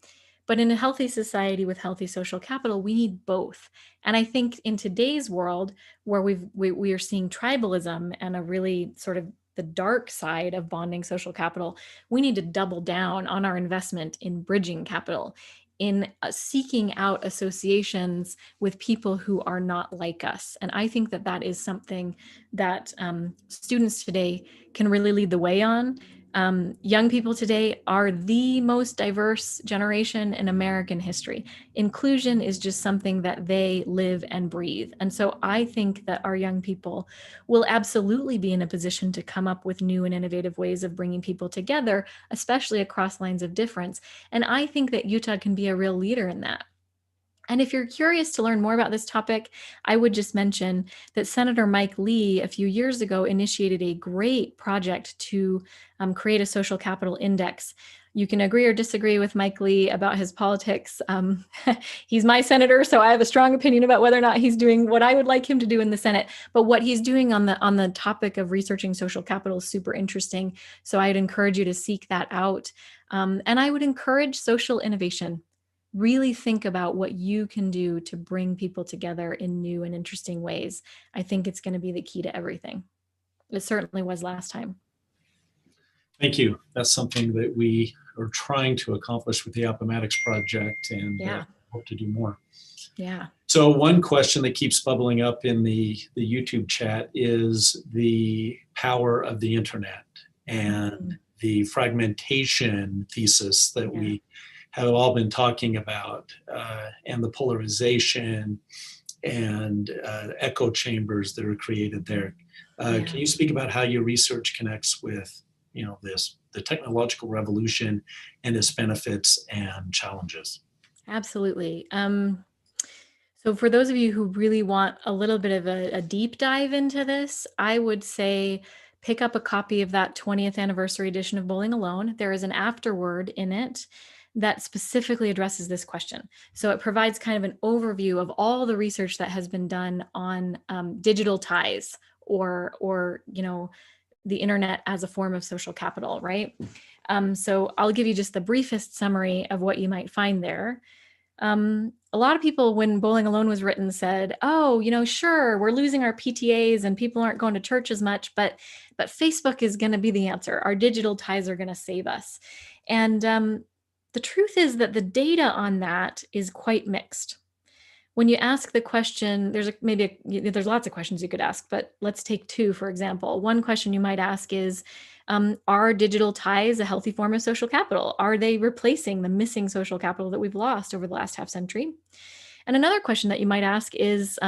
But in a healthy society with healthy social capital, we need both. And I think in today's world, where we are seeing tribalism and a really sort of the dark side of bonding social capital, we need to double down on our investment in bridging capital, in seeking out associations with people who are not like us. And I think that that is something that students today can really lead the way on. Young people today are the most diverse generation in American history. Inclusion is just something that they live and breathe. And so I think that our young people will absolutely be in a position to come up with new and innovative ways of bringing people together, especially across lines of difference. And I think that Utah can be a real leader in that. And if you're curious to learn more about this topic, I would just mention that Senator Mike Lee a few years ago initiated a great project to create a social capital index. You can agree or disagree with Mike Lee about his politics. He's my senator, so I have a strong opinion about whether or not he's doing what I would like him to do in the Senate. But what he's doing on the topic of researching social capital is super interesting. So I'd encourage you to seek that out. And I would encourage social innovation. Really think about what you can do to bring people together in new and interesting ways. I think it's going to be the key to everything. It certainly was last time. Thank you. That's something that we are trying to accomplish with the Appomattox Project, and hope to do more. Yeah. So one question that keeps bubbling up in the YouTube chat is the power of the internet and the fragmentation thesis that we have all been talking about, and the polarization and echo chambers that are created there. Can you speak about how your research connects with the technological revolution and its benefits and challenges? Absolutely. So for those of you who really want a little bit of a deep dive into this, I would say pick up a copy of that 20th anniversary edition of Bowling Alone. There is an afterword in it that specifically addresses this question. So it provides kind of an overview of all the research that has been done on digital ties or the internet as a form of social capital, right? So I'll give you just the briefest summary of what you might find there. A lot of people, when Bowling Alone was written, said, oh, sure, we're losing our PTAs and people aren't going to church as much, but Facebook is going to be the answer. Our digital ties are going to save us. And the truth is that the data on that is quite mixed. When you ask the question, there's lots of questions you could ask, but let's take two, for example. One question you might ask is, are digital ties a healthy form of social capital? Are they replacing the missing social capital that we've lost over the last half century? And another question that you might ask is,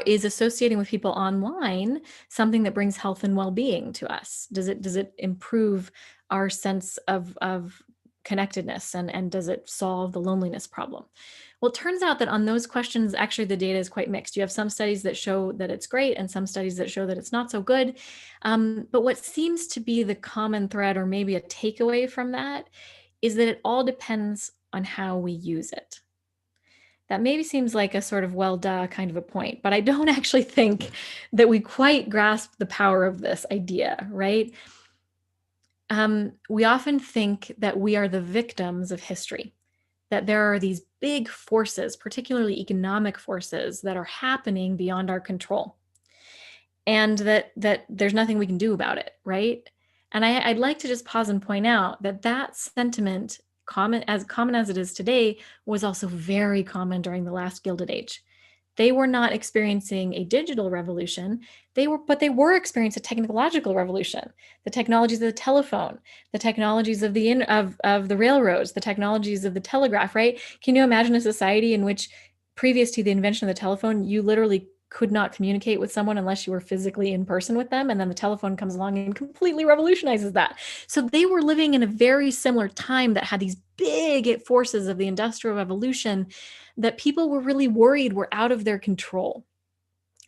is associating with people online something that brings health and well-being to us? Does it improve our sense of connectedness, and does it solve the loneliness problem? Well, it turns out that on those questions, actually the data is quite mixed. You have some studies that show that it's great and some studies that show that it's not so good. But what seems to be the common thread, or maybe a takeaway from that, is that it all depends on how we use it. That maybe seems like a sort of well, duh kind of a point, but I don't actually think that we quite grasp the power of this idea, right? We often think that we are the victims of history, that there are these big forces, particularly economic forces, that are happening beyond our control, and that there's nothing we can do about it, right? And I'd like to just pause and point out that that sentiment, common as it is today, was also very common during the last Gilded Age. They were not experiencing a digital revolution. But they were experiencing a technological revolution. The technologies of the telephone, the technologies of the railroads, the technologies of the telegraph, right? Can you imagine a society in which, previous to the invention of the telephone, you literally could not communicate with someone unless you were physically in person with them, and then the telephone comes along and completely revolutionizes that? So they were living in a very similar time that had these big forces of the Industrial Revolution that people were really worried were out of their control.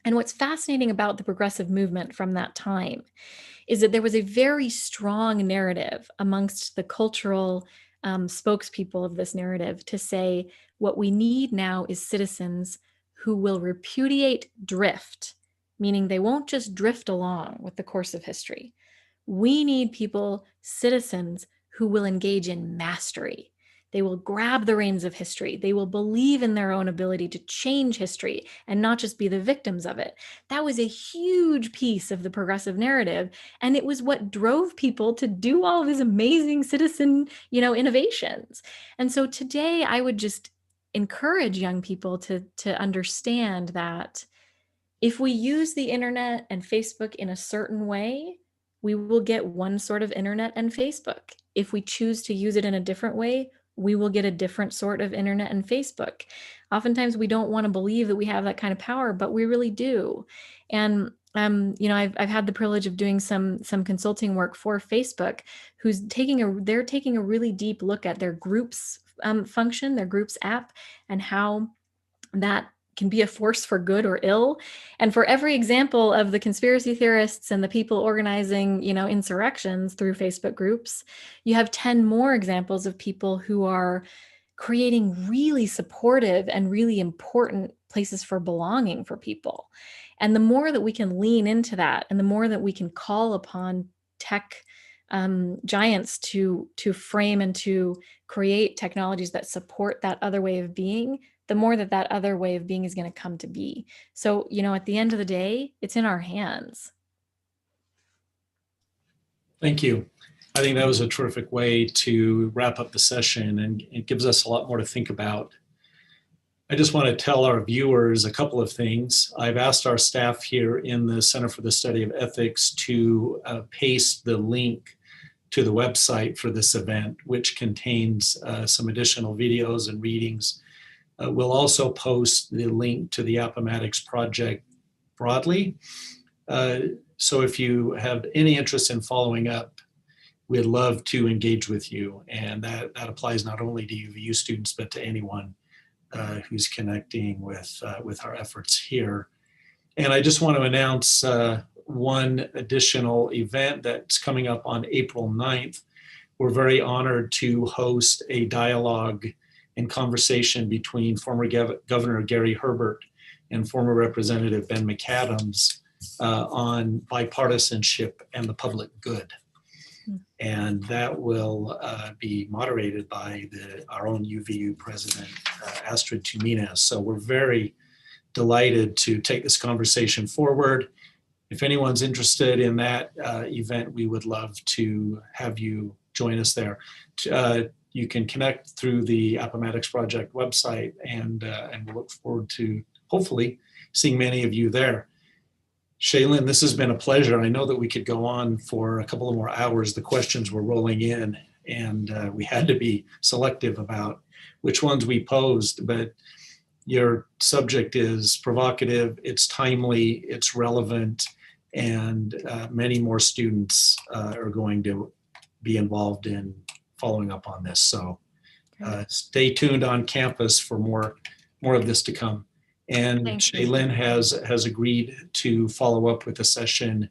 And what's fascinating about the progressive movement from that time is that there was a very strong narrative amongst the cultural spokespeople of this narrative to say, what we need now is citizens who will repudiate drift, meaning they won't just drift along with the course of history. We need people, citizens, who will engage in mastery. They will grab the reins of history. They will believe in their own ability to change history and not just be the victims of it. That was a huge piece of the progressive narrative, and it was what drove people to do all of these amazing citizen, innovations. And so today, I would just encourage young people to understand that if we use the internet and Facebook in a certain way, we will get one sort of internet and Facebook. If we choose to use it in a different way, we will get a different sort of internet and Facebook. Oftentimes we don't want to believe that we have that kind of power, but we really do. And I've had the privilege of doing some consulting work for Facebook, they're taking a really deep look at their groups function, their groups app, and how that can be a force for good or ill. And for every example of the conspiracy theorists and the people organizing, insurrections through Facebook groups, you have 10 more examples of people who are creating really supportive and really important places for belonging for people. And the more that we can lean into that, and the more that we can call upon tech giants to frame and to create technologies that support that other way of being, the more that other way of being is going to come to be. So, at the end of the day, it's in our hands. Thank you. I think that was a terrific way to wrap up the session, and it gives us a lot more to think about. I just want to tell our viewers a couple of things. I've asked our staff here in the Center for the Study of Ethics to paste the link to the website for this event, which contains some additional videos and readings. We'll also post the link to the Appomattox project broadly. So if you have any interest in following up, we'd love to engage with you. And that applies not only to UVU students, but to anyone who's connecting with our efforts here. And I just want to announce one additional event that's coming up on April 9th. We're very honored to host a dialogue and conversation between former Governor Gary Herbert and former Representative Ben McAdams on bipartisanship and the public good. And that will be moderated by our own UVU president, Astrid Tuminez. So we're very delighted to take this conversation forward. If anyone's interested in that event, we would love to have you join us there. You can connect through the Appomattox Project website, and we'll look forward to hopefully seeing many of you there. Shaylyn, this has been a pleasure. I know that we could go on for a couple of more hours. The questions were rolling in, and we had to be selective about which ones we posed. But your subject is provocative, it's timely, it's relevant, and many more students are going to be involved in following up on this. So stay tuned on campus for more of this to come. And Shaylyn has agreed to follow up with a session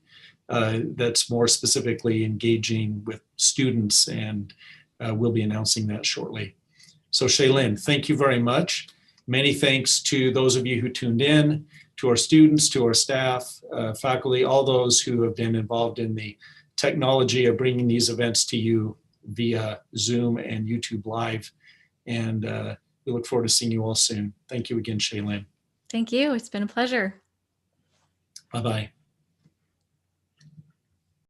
that's more specifically engaging with students, and we'll be announcing that shortly. So Shaylyn, thank you very much. Many thanks to those of you who tuned in, to our students, to our staff, faculty, all those who have been involved in the technology of bringing these events to you via Zoom and YouTube Live. And we look forward to seeing you all soon. Thank you again, Shaylyn. Thank you. It's been a pleasure. Bye-bye.